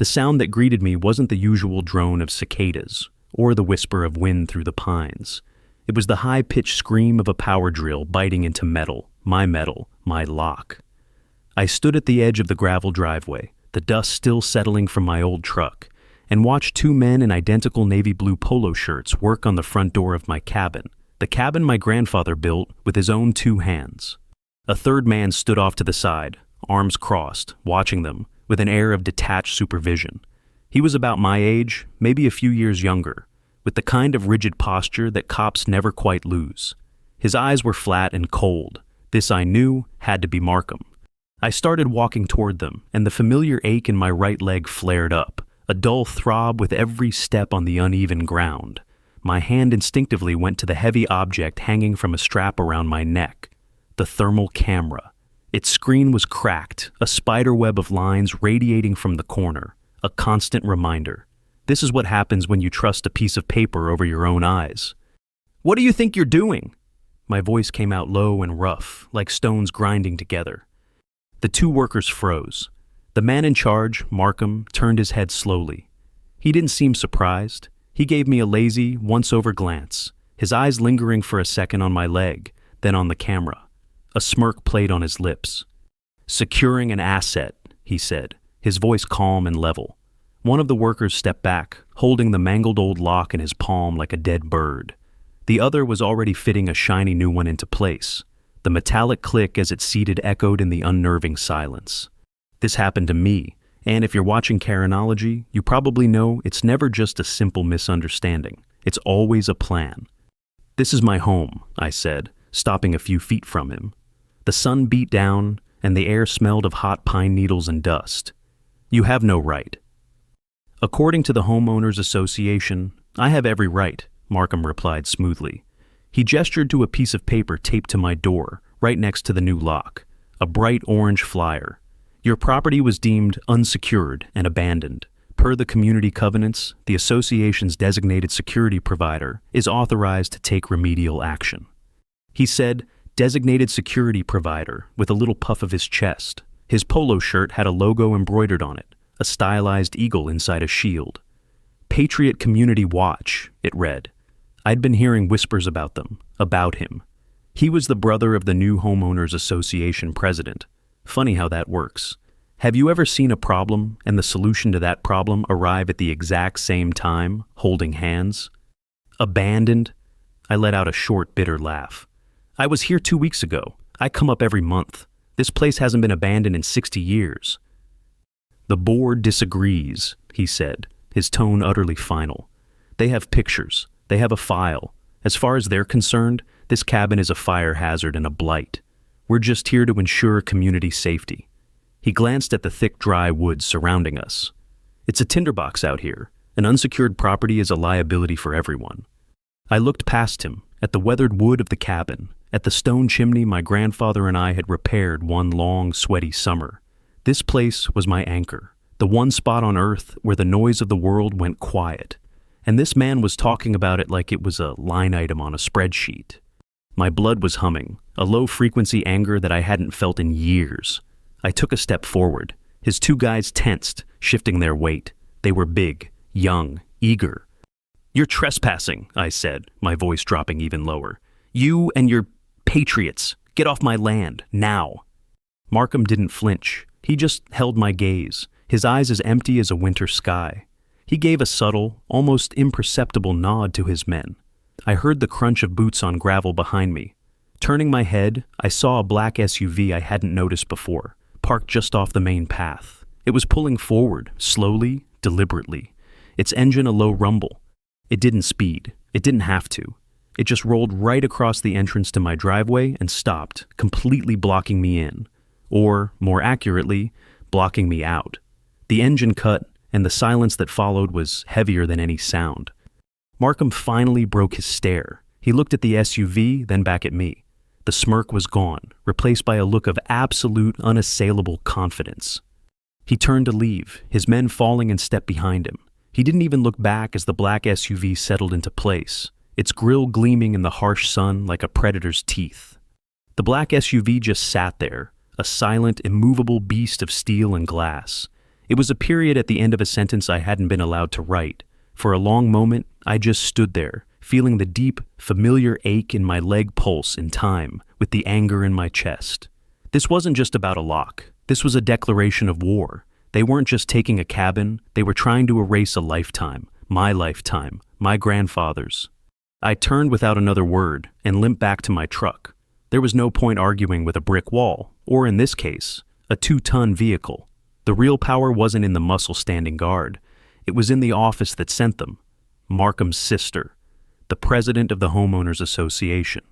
The sound that greeted me wasn't the usual drone of cicadas or the whisper of wind through the pines. It was the high-pitched scream of a power drill biting into metal, my lock. I stood at the edge of the gravel driveway, the dust still settling from my old truck, and watched two men in identical navy blue polo shirts work on the front door of my cabin, the cabin my grandfather built with his own 2 hands. A third man stood off to the side, arms crossed, watching them, with an air of detached supervision. He was about my age, maybe a few years younger, with the kind of rigid posture that cops never quite lose. His eyes were flat and cold. This, I knew, had to be Markham. I started walking toward them, and the familiar ache in my right leg flared up, a dull throb with every step on the uneven ground. My hand instinctively went to the heavy object hanging from a strap around my neck, the thermal camera. Its screen was cracked, a spider web of lines radiating from the corner, a constant reminder. This is what happens when you trust a piece of paper over your own eyes. "What do you think you're doing?" My voice came out low and rough, like stones grinding together. The 2 workers froze. The man in charge, Markham, turned his head slowly. He didn't seem surprised. He gave me a lazy, once-over glance, his eyes lingering for a second on my leg, then on the camera. A smirk played on his lips. "Securing an asset," he said, his voice calm and level. One of the workers stepped back, holding the mangled old lock in his palm like a dead bird. The other was already fitting a shiny new one into place. The metallic click as it seated echoed in the unnerving silence. This happened to me, and if you're watching Karenology, you probably know it's never just a simple misunderstanding. It's always a plan. "This is my home," I said, stopping a few feet from him. The sun beat down, and the air smelled of hot pine needles and dust. "You have no right." "According to the Homeowners Association, I have every right," Markham replied smoothly. He gestured to a piece of paper taped to my door, right next to the new lock, a bright orange flyer. "Your property was deemed unsecured and abandoned. Per the community covenants, the association's designated security provider is authorized to take remedial action." He said, "designated security provider," with a little puff of his chest. His polo shirt had a logo embroidered on it, a stylized eagle inside a shield. "Patriot Community Watch," it read. I'd been hearing whispers about them, about him. He was the brother of the new Homeowners Association president. Funny how that works. Have you ever seen a problem and the solution to that problem arrive at the exact same time, holding hands? "Abandoned?" I let out a short, bitter laugh. "I was here 2 weeks ago. I come up every month. This place hasn't been abandoned in 60 years. "The board disagrees," he said, his tone utterly final. "They have pictures. They have a file. As far as they're concerned, this cabin is a fire hazard and a blight. We're just here to ensure community safety." He glanced at the thick, dry woods surrounding us. "It's a tinderbox out here. An unsecured property is a liability for everyone." I looked past him, at the weathered wood of the cabin, at the stone chimney my grandfather and I had repaired one long, sweaty summer. This place was my anchor, the one spot on earth where the noise of the world went quiet. And this man was talking about it like it was a line item on a spreadsheet. My blood was humming, a low-frequency anger that I hadn't felt in years. I took a step forward. His 2 guys tensed, shifting their weight. They were big, young, eager. "You're trespassing," I said, my voice dropping even lower. "You and your patriots. Get off my land, now." Markham didn't flinch. He just held my gaze, his eyes as empty as a winter sky. He gave a subtle, almost imperceptible nod to his men. I heard the crunch of boots on gravel behind me. Turning my head, I saw a black SUV I hadn't noticed before, parked just off the main path. It was pulling forward, slowly, deliberately, its engine a low rumble. It didn't speed. It didn't have to. It just rolled right across the entrance to my driveway and stopped, completely blocking me in. Or, more accurately, blocking me out. The engine cut, and the silence that followed was heavier than any sound. Markham finally broke his stare. He looked at the SUV, then back at me. The smirk was gone, replaced by a look of absolute, unassailable confidence. He turned to leave, his men falling in step behind him. He didn't even look back as the black SUV settled into place, its grille gleaming in the harsh sun like a predator's teeth. The black SUV just sat there, a silent, immovable beast of steel and glass. It was a period at the end of a sentence I hadn't been allowed to write. For a long moment, I just stood there, feeling the deep, familiar ache in my leg pulse in time with the anger in my chest. This wasn't just about a lock. This was a declaration of war. They weren't just taking a cabin, they were trying to erase a lifetime, my grandfather's. I turned without another word and limped back to my truck. There was no point arguing with a brick wall, or in this case, a 2-ton vehicle. The real power wasn't in the muscle standing guard. It was in the office that sent them. Markham's sister, the president of the Homeowners Association.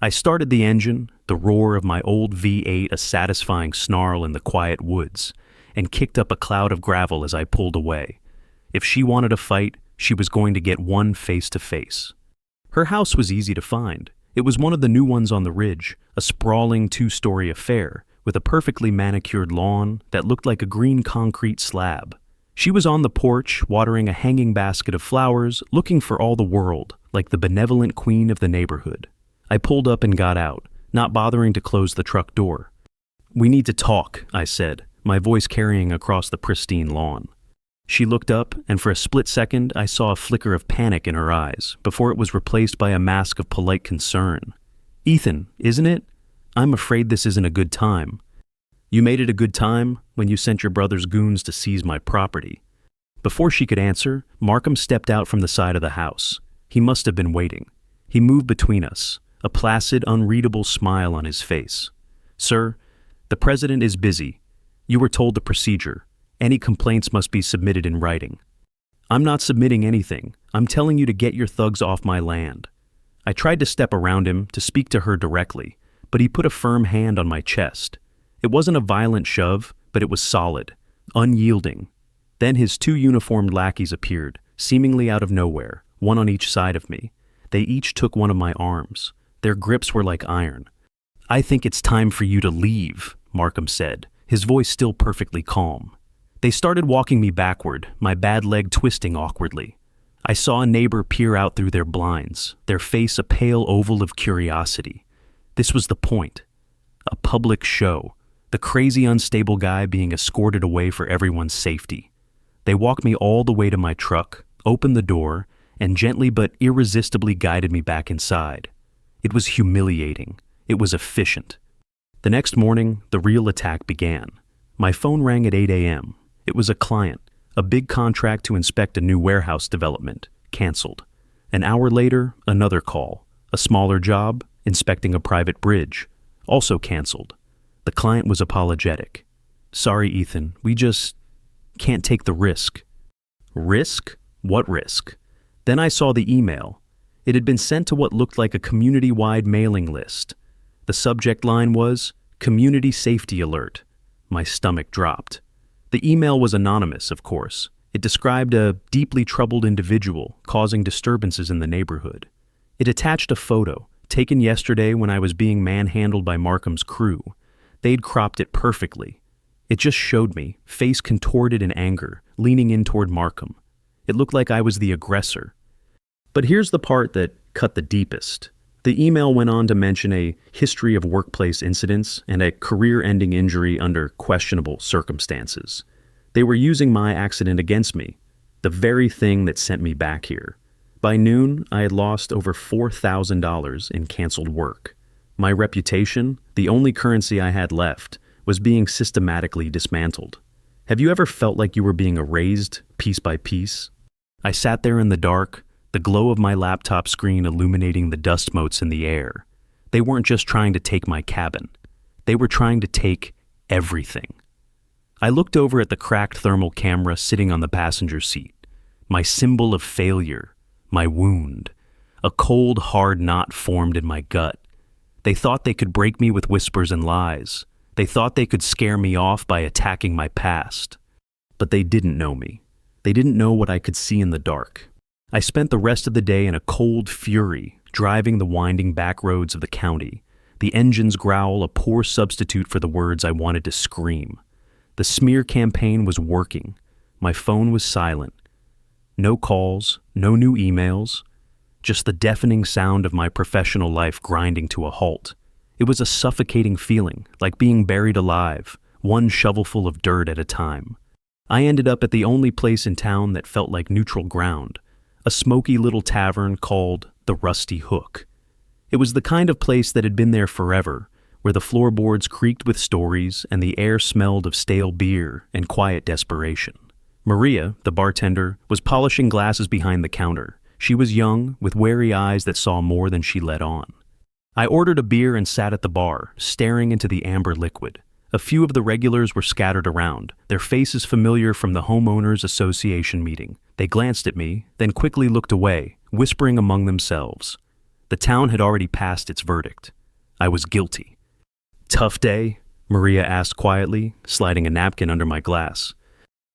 I started the engine, the roar of my old V8 a satisfying snarl in the quiet woods, and kicked up a cloud of gravel as I pulled away. If she wanted a fight, she was going to get one face-to-face. Her house was easy to find. It was one of the new ones on the ridge, a sprawling 2-story affair with a perfectly manicured lawn that looked like a green concrete slab. She was on the porch, watering a hanging basket of flowers, looking for all the world, like the benevolent queen of the neighborhood. I pulled up and got out, not bothering to close the truck door. "We need to talk," I said, my voice carrying across the pristine lawn. She looked up, and for a split second, I saw a flicker of panic in her eyes before it was replaced by a mask of polite concern. "Ethan, isn't it? I'm afraid this isn't a good time." "You made it a good time when you sent your brother's goons to seize my property." Before she could answer, Markham stepped out from the side of the house. He must have been waiting. He moved between us, a placid, unreadable smile on his face. "Sir, the president is busy. You were told the procedure. Any complaints must be submitted in writing." "I'm not submitting anything. I'm telling you to get your thugs off my land." I tried to step around him to speak to her directly, but he put a firm hand on my chest. It wasn't a violent shove, but it was solid, unyielding. Then his 2 uniformed lackeys appeared, seemingly out of nowhere, one on each side of me. They each took one of my arms. Their grips were like iron. "I think it's time for you to leave," Markham said, his voice still perfectly calm. They started walking me backward, my bad leg twisting awkwardly. I saw a neighbor peer out through their blinds, their face a pale oval of curiosity. This was the point. A public show. The crazy, unstable guy being escorted away for everyone's safety. They walked me all the way to my truck, opened the door, and gently but irresistibly guided me back inside. It was humiliating. It was efficient. The next morning, the real attack began. My phone rang at 8 a.m. It was a client, a big contract to inspect a new warehouse development, canceled. An hour later, another call, a smaller job, inspecting a private bridge, also canceled. The client was apologetic. "Sorry, Ethan, we just can't take the risk." Risk? What risk? Then I saw the email. It had been sent to what looked like a community-wide mailing list. The subject line was, "Community Safety Alert." My stomach dropped. The email was anonymous, of course. It described a deeply troubled individual causing disturbances in the neighborhood. It attached a photo, taken yesterday when I was being manhandled by Markham's crew. They'd cropped it perfectly. It just showed me, face contorted in anger, leaning in toward Markham. It looked like I was the aggressor. But here's the part that cut the deepest. The email went on to mention a history of workplace incidents and a career-ending injury under questionable circumstances. They were using my accident against me, the very thing that sent me back here. By noon, I had lost over $4,000 in canceled work. My reputation, the only currency I had left, was being systematically dismantled. Have you ever felt like you were being erased piece by piece? I sat there in the dark, the glow of my laptop screen illuminating the dust motes in the air. They weren't just trying to take my cabin. They were trying to take everything. I looked over at the cracked thermal camera sitting on the passenger seat. My symbol of failure, my wound. A cold, hard knot formed in my gut. They thought they could break me with whispers and lies. They thought they could scare me off by attacking my past. But they didn't know me. They didn't know what I could see in the dark. I spent the rest of the day in a cold fury, driving the winding back roads of the county. The engine's growl a poor substitute for the words I wanted to scream. The smear campaign was working. My phone was silent. No calls, no new emails, just the deafening sound of my professional life grinding to a halt. It was a suffocating feeling, like being buried alive, one shovelful of dirt at a time. I ended up at the only place in town that felt like neutral ground, a smoky little tavern called the Rusty Hook. It was the kind of place that had been there forever, where the floorboards creaked with stories and the air smelled of stale beer and quiet desperation. Maria, the bartender, was polishing glasses behind the counter. She was young, with wary eyes that saw more than she let on. I ordered a beer and sat at the bar, staring into the amber liquid. A few of the regulars were scattered around, their faces familiar from the homeowners association meeting. They glanced at me, then quickly looked away, whispering among themselves. The town had already passed its verdict. I was guilty. "Tough day?" Maria asked quietly, sliding a napkin under my glass.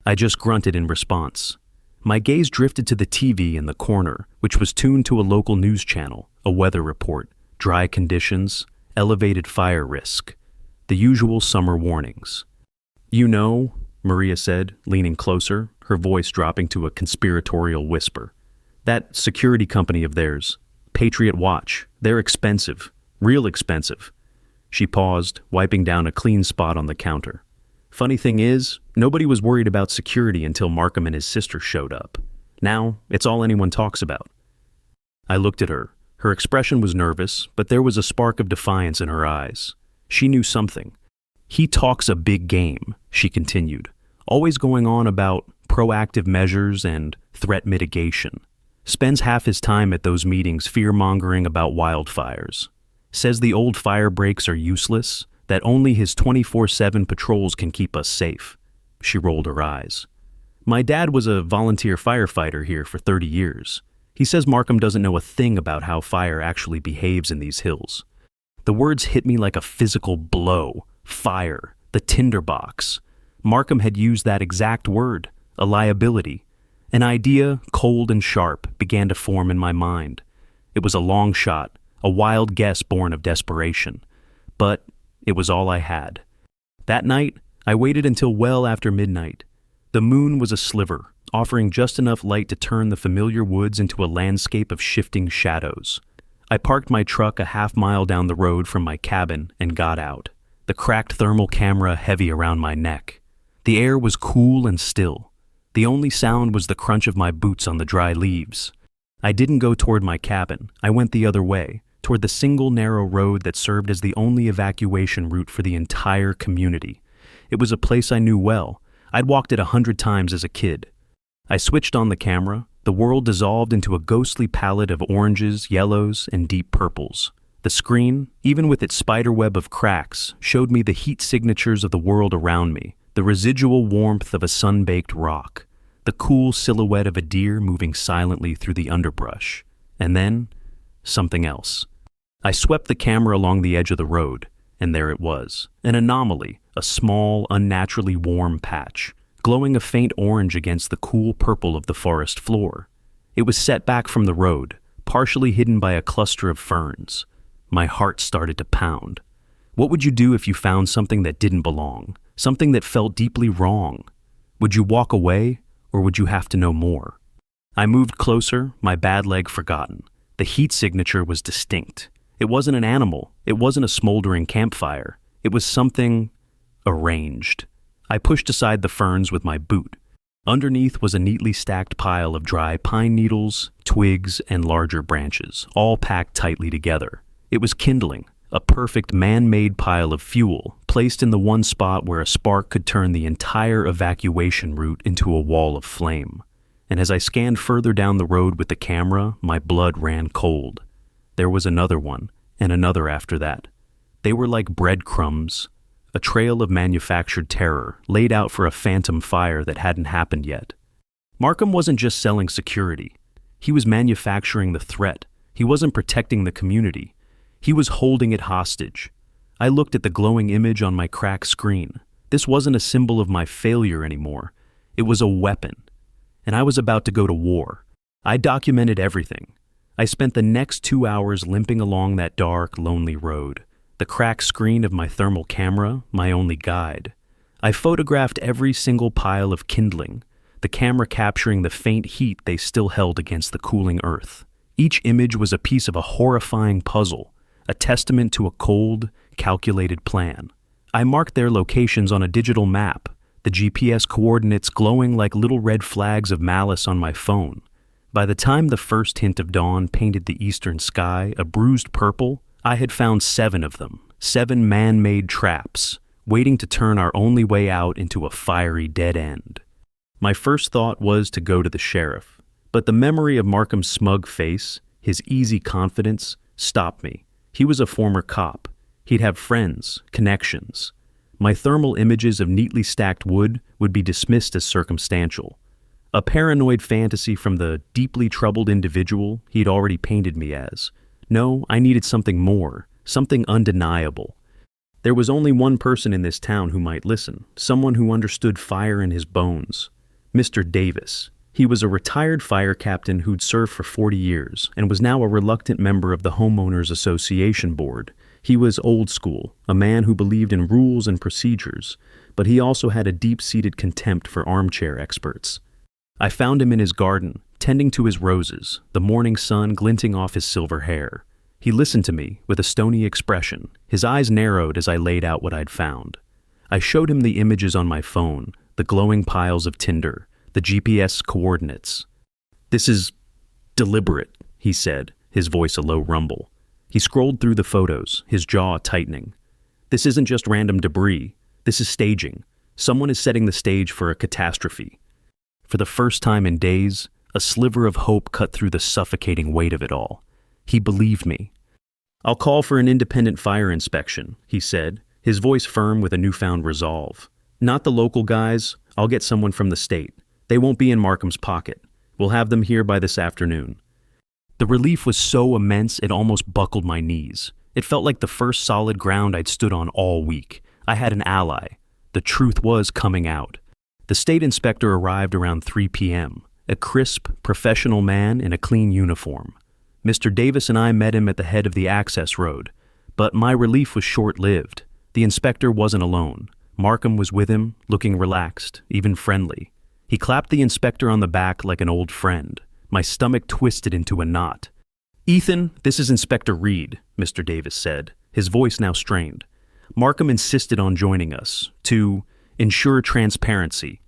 I just grunted in response. My gaze drifted to the TV in the corner, which was tuned to a local news channel, a weather report, dry conditions, elevated fire risk, the usual summer warnings. "You know," Maria said, leaning closer, her voice dropping to a conspiratorial whisper, "that security company of theirs, Patriot Watch, they're expensive, real expensive." She paused, wiping down a clean spot on the counter. "Funny thing is, nobody was worried about security until Markham and his sister showed up. Now, it's all anyone talks about." I looked at her. Her expression was nervous, but there was a spark of defiance in her eyes. She knew something. "He talks a big game," she continued, always going on about proactive measures and threat mitigation. Spends half his time at those meetings fear-mongering about wildfires. Says the old fire breaks are useless, that only his 24/7 patrols can keep us safe. She rolled her eyes. "My dad was a volunteer firefighter here for 30 years. He says Markham doesn't know a thing about how fire actually behaves in these hills." The words hit me like a physical blow. Fire, the tinderbox. Markham had used that exact word, a liability. An idea, cold and sharp, began to form in my mind. It was a long shot, a wild guess born of desperation. But it was all I had. That night, I waited until well after midnight. The moon was a sliver, offering just enough light to turn the familiar woods into a landscape of shifting shadows. I parked my truck a half-mile down the road from my cabin and got out, the cracked thermal camera heavy around my neck. The air was cool and still. The only sound was the crunch of my boots on the dry leaves. I didn't go toward my cabin. I went the other way, toward the single narrow road that served as the only evacuation route for the entire community. It was a place I knew well. I'd walked it 100 times as a kid. I switched on the camera. The world dissolved into a ghostly palette of oranges, yellows, and deep purples. The screen, even with its spiderweb of cracks, showed me the heat signatures of the world around me, the residual warmth of a sun-baked rock, the cool silhouette of a deer moving silently through the underbrush, and then something else. I swept the camera along the edge of the road, and there it was, an anomaly, a small, unnaturally warm patch, glowing a faint orange against the cool purple of the forest floor. It was set back from the road, partially hidden by a cluster of ferns. My heart started to pound. What would you do if you found something that didn't belong, something that felt deeply wrong? Would you walk away, or would you have to know more? I moved closer, my bad leg forgotten. The heat signature was distinct. It wasn't an animal. It wasn't a smoldering campfire. It was something arranged. I pushed aside the ferns with my boot. Underneath was a neatly stacked pile of dry pine needles, twigs, and larger branches, all packed tightly together. It was kindling, a perfect man-made pile of fuel, placed in the one spot where a spark could turn the entire evacuation route into a wall of flame. And as I scanned further down the road with the camera, my blood ran cold. There was another one, and another after that. They were like breadcrumbs, a trail of manufactured terror laid out for a phantom fire that hadn't happened yet. Markham wasn't just selling security. He was manufacturing the threat. He wasn't protecting the community. He was holding it hostage. I looked at the glowing image on my cracked screen. This wasn't a symbol of my failure anymore. It was a weapon. And I was about to go to war. I documented everything. I spent the next 2 hours limping along that dark, lonely road. The cracked screen of my thermal camera, my only guide. I photographed every single pile of kindling, the camera capturing the faint heat they still held against the cooling earth. Each image was a piece of a horrifying puzzle, a testament to a cold, calculated plan. I marked their locations on a digital map, the GPS coordinates glowing like little red flags of malice on my phone. By the time the first hint of dawn painted the eastern sky a bruised purple, I had found 7 of them, 7 man-made traps, waiting to turn our only way out into a fiery dead end. My first thought was to go to the sheriff, but the memory of Markham's smug face, his easy confidence, stopped me. He was a former cop. He'd have friends, connections. My thermal images of neatly stacked wood would be dismissed as circumstantial. A paranoid fantasy from the deeply troubled individual he'd already painted me as. No, I needed something more, something undeniable. There was only one person in this town who might listen, someone who understood fire in his bones. Mr. Davis. He was a retired fire captain who'd served for 40 years and was now a reluctant member of the Homeowners Association Board. He was old school, a man who believed in rules and procedures, but he also had a deep-seated contempt for armchair experts. I found him in his garden, tending to his roses, the morning sun glinting off his silver hair. He listened to me with a stony expression, his eyes narrowed as I laid out what I'd found. I showed him the images on my phone, the glowing piles of tinder, the GPS coordinates. "This is deliberate," he said, his voice a low rumble. He scrolled through the photos, his jaw tightening. "This isn't just random debris. This is staging. Someone is setting the stage for a catastrophe." For the first time in days, a sliver of hope cut through the suffocating weight of it all. He believed me. "I'll call for an independent fire inspection," he said, his voice firm with a newfound resolve. "Not the local guys. I'll get someone from the state. They won't be in Markham's pocket. We'll have them here by this afternoon." The relief was so immense it almost buckled my knees. It felt like the first solid ground I'd stood on all week. I had an ally. The truth was coming out. The state inspector arrived around 3 p.m., a crisp, professional man in a clean uniform. Mr. Davis and I met him at the head of the access road, but my relief was short-lived. The inspector wasn't alone. Markham was with him, looking relaxed, even friendly. He clapped the inspector on the back like an old friend. My stomach twisted into a knot. "Ethan, this is Inspector Reed," Mr. Davis said, his voice now strained. "Markham insisted on joining us to ensure transparency."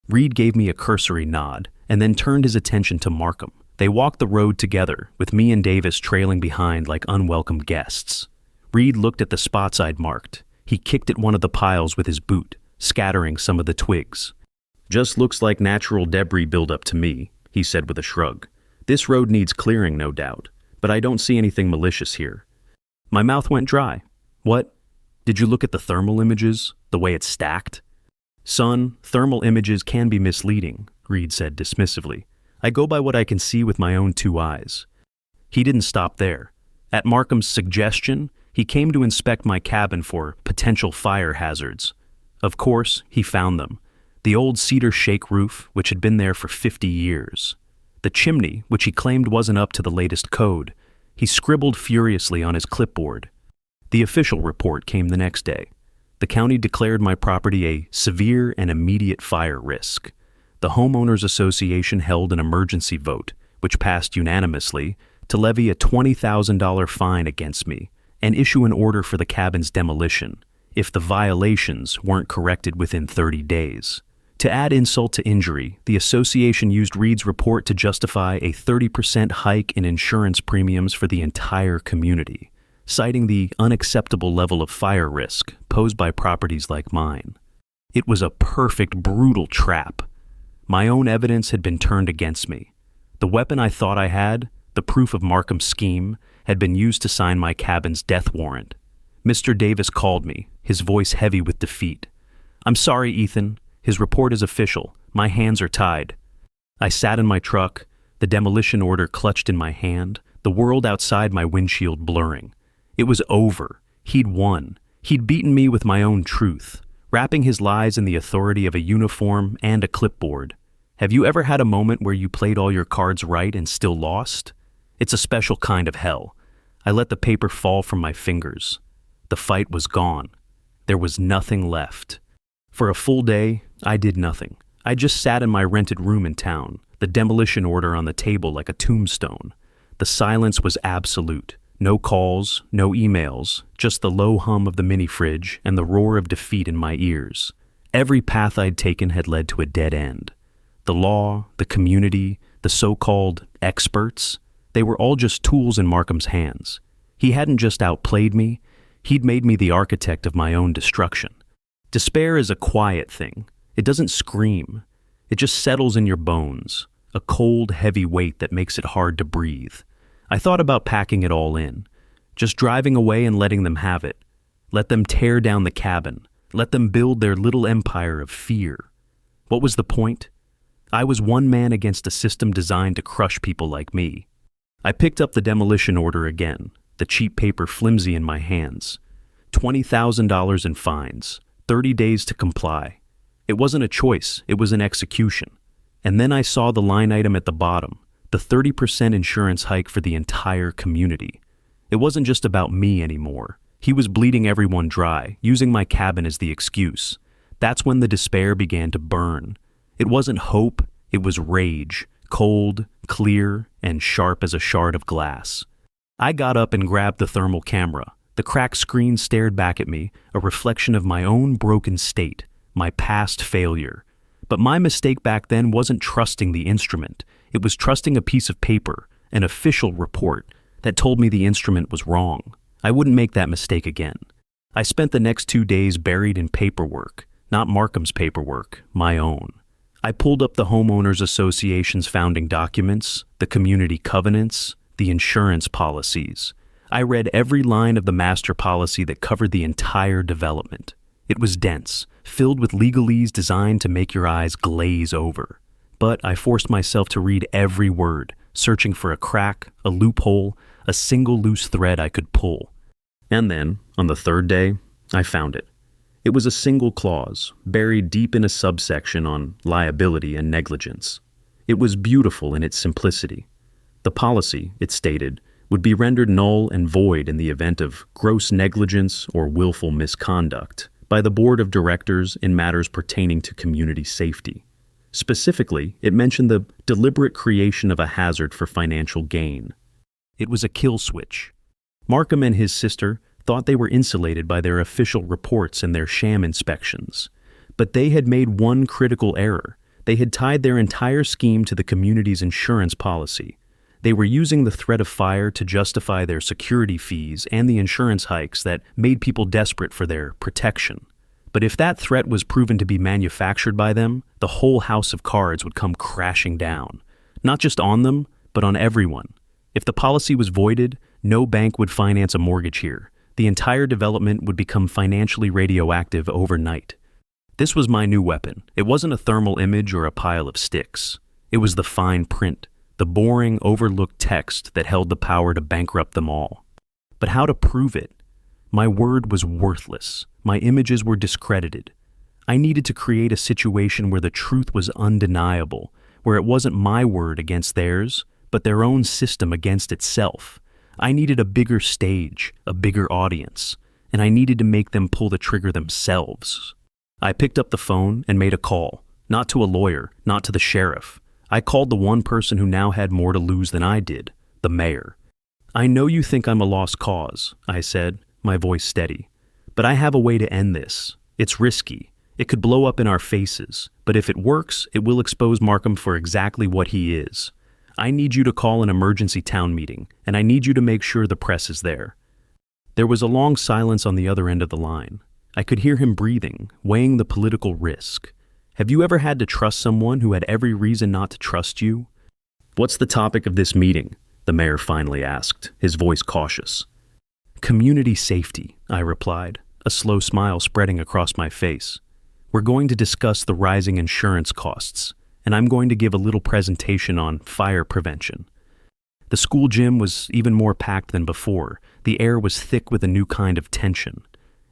Reed gave me a cursory nod and then turned his attention to Markham. They walked the road together, with me and Davis trailing behind like unwelcome guests. Reed looked at the spots I'd marked. He kicked at one of the piles with his boot, scattering some of the twigs. "Just looks like natural debris buildup to me," he said with a shrug. "This road needs clearing, no doubt, but I don't see anything malicious here." My mouth went dry. "What? Did you look at the thermal images? The way it's stacked?" "Son, thermal images can be misleading," Reed said dismissively. "I go by what I can see with my own 2 eyes." He didn't stop there. At Markham's suggestion, he came to inspect my cabin for potential fire hazards. Of course, he found them. The old cedar shake roof, which had been there for 50 years. The chimney, which he claimed wasn't up to the latest code. He scribbled furiously on his clipboard. The official report came the next day. The county declared my property a severe and immediate fire risk. The Homeowners Association held an emergency vote, which passed unanimously, to levy a $20,000 fine against me and issue an order for the cabin's demolition if the violations weren't corrected within 30 days. To add insult to injury, the association used Reed's report to justify a 30% hike in insurance premiums for the entire community, citing the unacceptable level of fire risk posed by properties like mine. It was a perfect, brutal trap. My own evidence had been turned against me. The weapon I thought I had, the proof of Markham's scheme, had been used to sign my cabin's death warrant. Mr. Davis called me, his voice heavy with defeat. "I'm sorry, Ethan. His report is official. My hands are tied." I sat in my truck, the demolition order clutched in my hand, the world outside my windshield blurring. It was over. He'd won. He'd beaten me with my own truth, wrapping his lies in the authority of a uniform and a clipboard. Have you ever had a moment where you played all your cards right and still lost? It's a special kind of hell. I let the paper fall from my fingers. The fight was gone. There was nothing left. For a full day, I did nothing. I just sat in my rented room in town, the demolition order on the table like a tombstone. The silence was absolute. No calls, no emails, just the low hum of the mini-fridge and the roar of defeat in my ears. Every path I'd taken had led to a dead end. The law, the community, the so-called experts, they were all just tools in Markham's hands. He hadn't just outplayed me, he'd made me the architect of my own destruction. Despair is a quiet thing. It doesn't scream. It just settles in your bones, a cold, heavy weight that makes it hard to breathe. I thought about packing it all in, just driving away and letting them have it. Let them tear down the cabin. Let them build their little empire of fear. What was the point? I was one man against a system designed to crush people like me. I picked up the demolition order again, the cheap paper flimsy in my hands. $20,000 in fines, 30 days to comply. It wasn't a choice, it was an execution. And then I saw the line item at the bottom, the 30% insurance hike for the entire community. It wasn't just about me anymore. He was bleeding everyone dry, using my cabin as the excuse. That's when the despair began to burn. It wasn't hope, it was rage, cold, clear, and sharp as a shard of glass. I got up and grabbed the thermal camera. The cracked screen stared back at me, a reflection of my own broken state, my past failure. But my mistake back then wasn't trusting the instrument. It was trusting a piece of paper, an official report, that told me the instrument was wrong. I wouldn't make that mistake again. I spent the next 2 days buried in paperwork, not Markham's paperwork, my own. I pulled up the Homeowners Association's founding documents, the community covenants, the insurance policies. I read every line of the master policy that covered the entire development. It was dense, filled with legalese designed to make your eyes glaze over. But I forced myself to read every word, searching for a crack, a loophole, a single loose thread I could pull. And then, on the third day, I found it. It was a single clause, buried deep in a subsection on liability and negligence. It was beautiful in its simplicity. The policy, it stated, would be rendered null and void in the event of gross negligence or willful misconduct by the board of directors in matters pertaining to community safety. Specifically, it mentioned the deliberate creation of a hazard for financial gain. It was a kill switch. Markham and his sister thought they were insulated by their official reports and their sham inspections. But they had made one critical error. They had tied their entire scheme to the community's insurance policy. They were using the threat of fire to justify their security fees and the insurance hikes that made people desperate for their protection. But if that threat was proven to be manufactured by them, the whole house of cards would come crashing down. Not just on them, but on everyone. If the policy was voided, no bank would finance a mortgage here. The entire development would become financially radioactive overnight. This was my new weapon. It wasn't a thermal image or a pile of sticks. It was the fine print, the boring, overlooked text that held the power to bankrupt them all. But how to prove it? My word was worthless. My images were discredited. I needed to create a situation where the truth was undeniable, where it wasn't my word against theirs, but their own system against itself. I needed a bigger stage, a bigger audience, and I needed to make them pull the trigger themselves. I picked up the phone and made a call, not to a lawyer, not to the sheriff. I called the one person who now had more to lose than I did, the mayor. "I know you think I'm a lost cause," I said, my voice steady. "But I have a way to end this. It's risky. It could blow up in our faces, but if it works, it will expose Markham for exactly what he is. I need you to call an emergency town meeting, and I need you to make sure the press is there." There was a long silence on the other end of the line. I could hear him breathing, weighing the political risk. Have you ever had to trust someone who had every reason not to trust you? "What's the topic of this meeting?" the mayor finally asked, his voice cautious. "Community safety," I replied, a slow smile spreading across my face. "We're going to discuss the rising insurance costs, and I'm going to give a little presentation on fire prevention." The school gym was even more packed than before. The air was thick with a new kind of tension.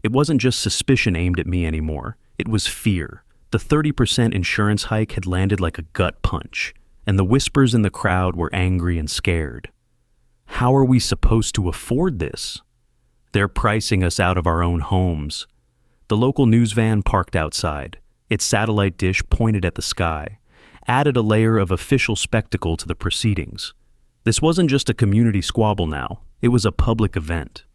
It wasn't just suspicion aimed at me anymore. It was fear. The 30% insurance hike had landed like a gut punch, and the whispers in the crowd were angry and scared. How are we supposed to afford this? They're pricing us out of our own homes. The local news van parked outside, its satellite dish pointed at the sky, added a layer of official spectacle to the proceedings. This wasn't just a community squabble now, it was a public event.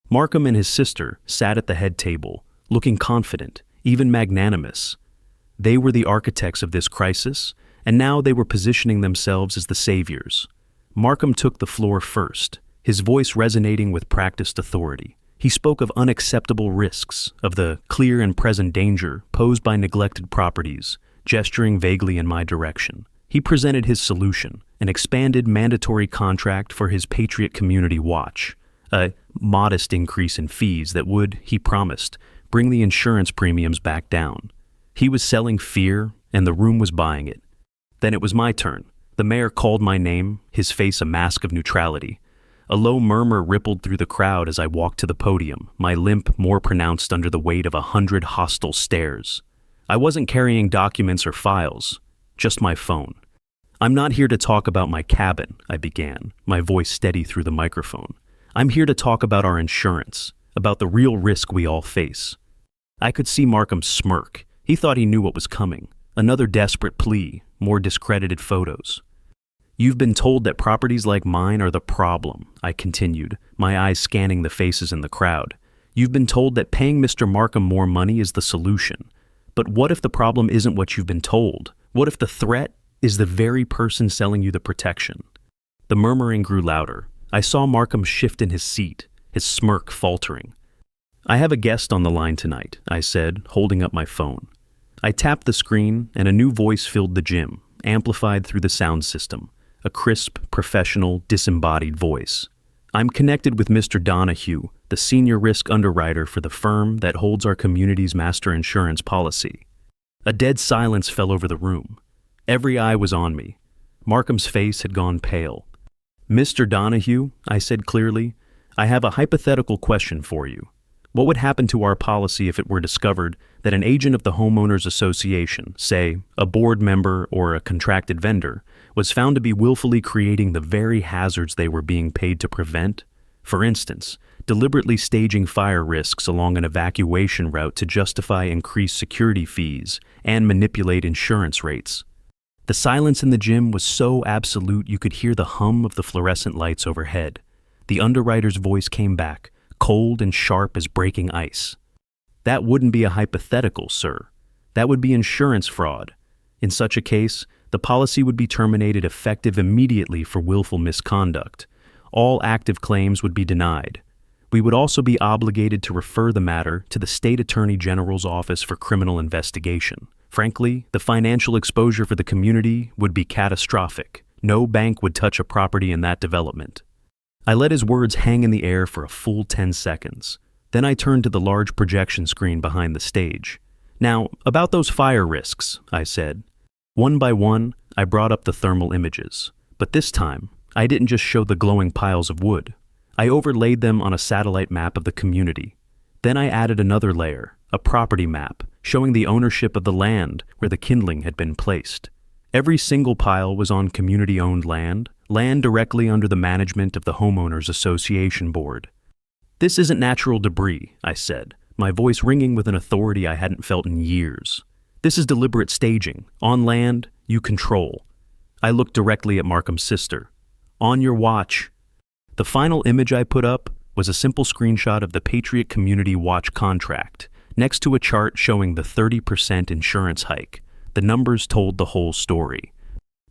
Markham and his sister sat at the head table, looking confident, even magnanimous, They were the architects of this crisis, and now they were positioning themselves as the saviors. Markham took the floor first, his voice resonating with practiced authority. He spoke of unacceptable risks, of the clear and present danger posed by neglected properties, gesturing vaguely in my direction. He presented his solution, an expanded mandatory contract for his Patriot Community Watch, a modest increase in fees that would, he promised, bring the insurance premiums back down. He was selling fear, and the room was buying it. Then it was my turn. The mayor called my name, his face a mask of neutrality. A low murmur rippled through the crowd as I walked to the podium, my limp more pronounced under the weight of 100 hostile stares. I wasn't carrying documents or files, just my phone. "I'm not here to talk about my cabin," I began, my voice steady through the microphone. "I'm here to talk about our insurance, about the real risk we all face." I could see Markham smirk. He thought he knew what was coming. Another desperate plea, more discredited photos. "You've been told that properties like mine are the problem," I continued, my eyes scanning the faces in the crowd. "You've been told that paying Mr. Markham more money is the solution. But what if the problem isn't what you've been told? What if the threat is the very person selling you the protection?" The murmuring grew louder. I saw Markham shift in his seat, his smirk faltering. "I have a guest on the line tonight," I said, holding up my phone. I tapped the screen, and a new voice filled the gym, amplified through the sound system, a crisp, professional, disembodied voice. "I'm connected with Mr. Donahue, the senior risk underwriter for the firm that holds our community's master insurance policy." A dead silence fell over the room. Every eye was on me. Markham's face had gone pale. "Mr. Donahue," I said clearly, "I have a hypothetical question for you. What would happen to our policy if it were discovered that an agent of the homeowners association, say, a board member or a contracted vendor, was found to be willfully creating the very hazards they were being paid to prevent? For instance, deliberately staging fire risks along an evacuation route to justify increased security fees and manipulate insurance rates." The silence in the gym was so absolute you could hear the hum of the fluorescent lights overhead. The underwriter's voice came back, cold and sharp as breaking ice. "That wouldn't be a hypothetical, sir. That would be insurance fraud. In such a case, the policy would be terminated effective immediately for willful misconduct. All active claims would be denied. We would also be obligated to refer the matter to the State Attorney General's Office for Criminal Investigation. Frankly, the financial exposure for the community would be catastrophic. No bank would touch a property in that development." I let his words hang in the air for a full 10 seconds. Then I turned to the large projection screen behind the stage. "Now, about those fire risks," I said. One by one, I brought up the thermal images. But this time, I didn't just show the glowing piles of wood. I overlaid them on a satellite map of the community. Then I added another layer, a property map, showing the ownership of the land where the kindling had been placed. Every single pile was on community-owned land directly under the management of the Homeowners Association Board. "This isn't natural debris," I said, my voice ringing with an authority I hadn't felt in years. "This is deliberate staging. On land, you control." I looked directly at Markham's sister. "On your watch." The final image I put up was a simple screenshot of the Patriot Community Watch contract, next to a chart showing the 30% insurance hike. The numbers told the whole story.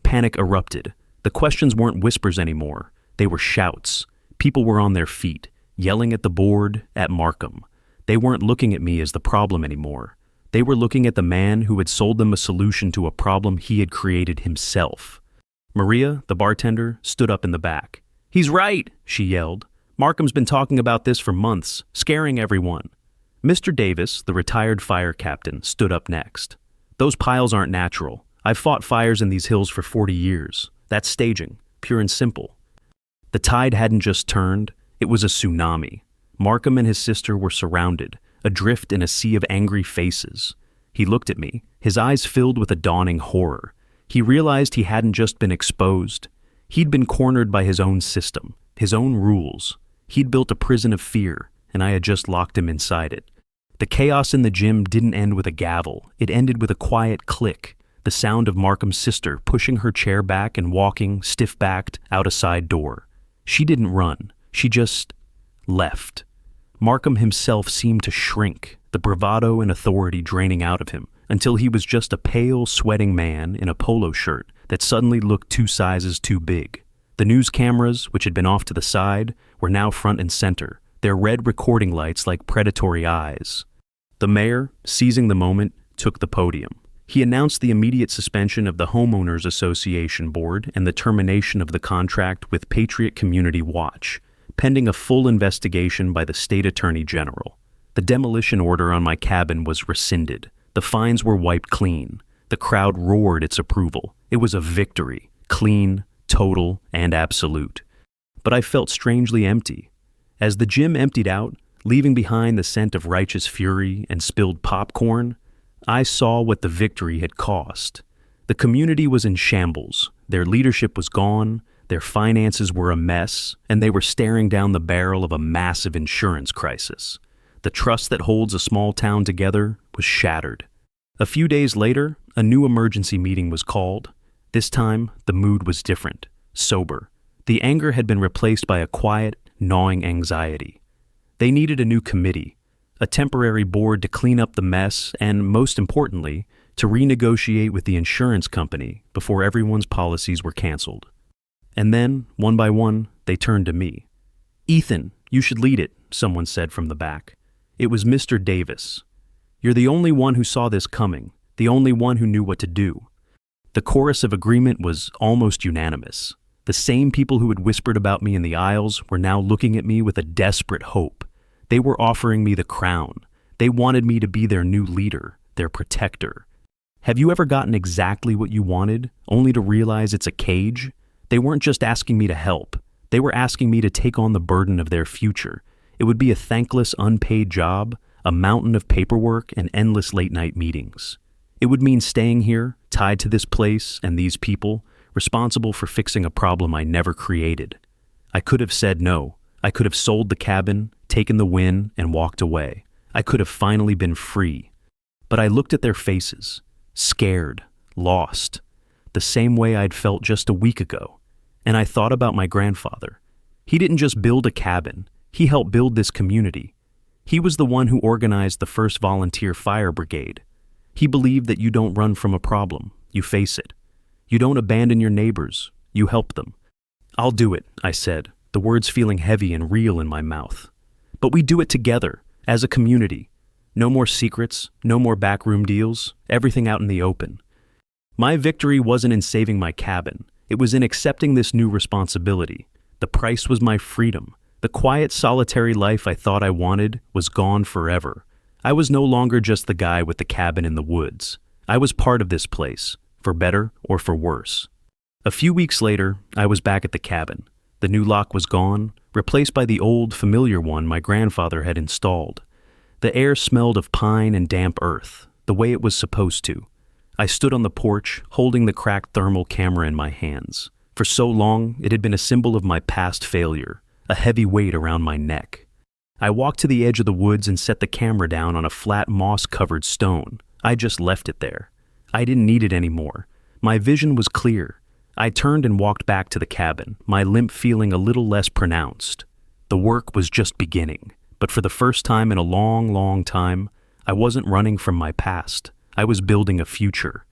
Panic erupted. The questions weren't whispers anymore. They were shouts. People were on their feet, yelling at the board, at Markham. They weren't looking at me as the problem anymore. They were looking at the man who had sold them a solution to a problem he had created himself. Maria, the bartender, stood up in the back. "He's right," she yelled. "Markham's been talking about this for months, scaring everyone." Mr. Davis, the retired fire captain, stood up next. "Those piles aren't natural. I've fought fires in these hills for 40 years. That's staging, pure and simple." The tide hadn't just turned, it was a tsunami. Markham and his sister were surrounded, adrift in a sea of angry faces. He looked at me, his eyes filled with a dawning horror. He realized he hadn't just been exposed. He'd been cornered by his own system, his own rules. He'd built a prison of fear, and I had just locked him inside it. The chaos in the gym didn't end with a gavel. It ended with a quiet click, the sound of Markham's sister pushing her chair back and walking, stiff-backed, out a side door. She didn't run. She just left. Markham himself seemed to shrink, the bravado and authority draining out of him, until he was just a pale, sweating man in a polo shirt that suddenly looked 2 sizes too big. The news cameras, which had been off to the side, were now front and center, their red recording lights like predatory eyes. The mayor, seizing the moment, took the podium. He announced the immediate suspension of the Homeowners Association Board and the termination of the contract with Patriot Community Watch, pending a full investigation by the state attorney general. The demolition order on my cabin was rescinded. The fines were wiped clean. The crowd roared its approval. It was a victory, clean, total, and absolute. But I felt strangely empty. As the gym emptied out, leaving behind the scent of righteous fury and spilled popcorn, I saw what the victory had cost. The community was in shambles. Their leadership was gone, their finances were a mess, and they were staring down the barrel of a massive insurance crisis. The trust that holds a small town together was shattered. A few days later, a new emergency meeting was called. This time, the mood was different, sober. The anger had been replaced by a quiet, gnawing anxiety. They needed a new committee, a temporary board to clean up the mess, and, most importantly, to renegotiate with the insurance company before everyone's policies were canceled. And then, one by one, they turned to me. "Ethan, you should lead it," someone said from the back. It was Mr. Davis. "You're the only one who saw this coming, the only one who knew what to do." The chorus of agreement was almost unanimous. The same people who had whispered about me in the aisles were now looking at me with a desperate hope. They were offering me the crown. They wanted me to be their new leader, their protector. Have you ever gotten exactly what you wanted, only to realize it's a cage? They weren't just asking me to help. They were asking me to take on the burden of their future. It would be a thankless, unpaid job, a mountain of paperwork, and endless late-night meetings. It would mean staying here, tied to this place and these people, responsible for fixing a problem I never created. I could have said no. I could have sold the cabin, taken the win, and walked away. I could have finally been free. But I looked at their faces, scared, lost, the same way I'd felt just a week ago. And I thought about my grandfather. He didn't just build a cabin, he helped build this community. He was the one who organized the first volunteer fire brigade. He believed that you don't run from a problem, you face it. You don't abandon your neighbors, you help them. "I'll do it," I said, the words feeling heavy and real in my mouth. "But we do it together, as a community. No more secrets, no more backroom deals, everything out in the open." My victory wasn't in saving my cabin. It was in accepting this new responsibility. The price was my freedom. The quiet, solitary life I thought I wanted was gone forever. I was no longer just the guy with the cabin in the woods. I was part of this place, for better or for worse. A few weeks later, I was back at the cabin. The new lock was gone, replaced by the old, familiar one my grandfather had installed. The air smelled of pine and damp earth, the way it was supposed to. I stood on the porch, holding the cracked thermal camera in my hands. For so long, it had been a symbol of my past failure, a heavy weight around my neck. I walked to the edge of the woods and set the camera down on a flat moss-covered stone. I just left it there. I didn't need it anymore. My vision was clear. I turned and walked back to the cabin, my limp feeling a little less pronounced. The work was just beginning, but for the first time in a long, long time, I wasn't running from my past. I was building a future.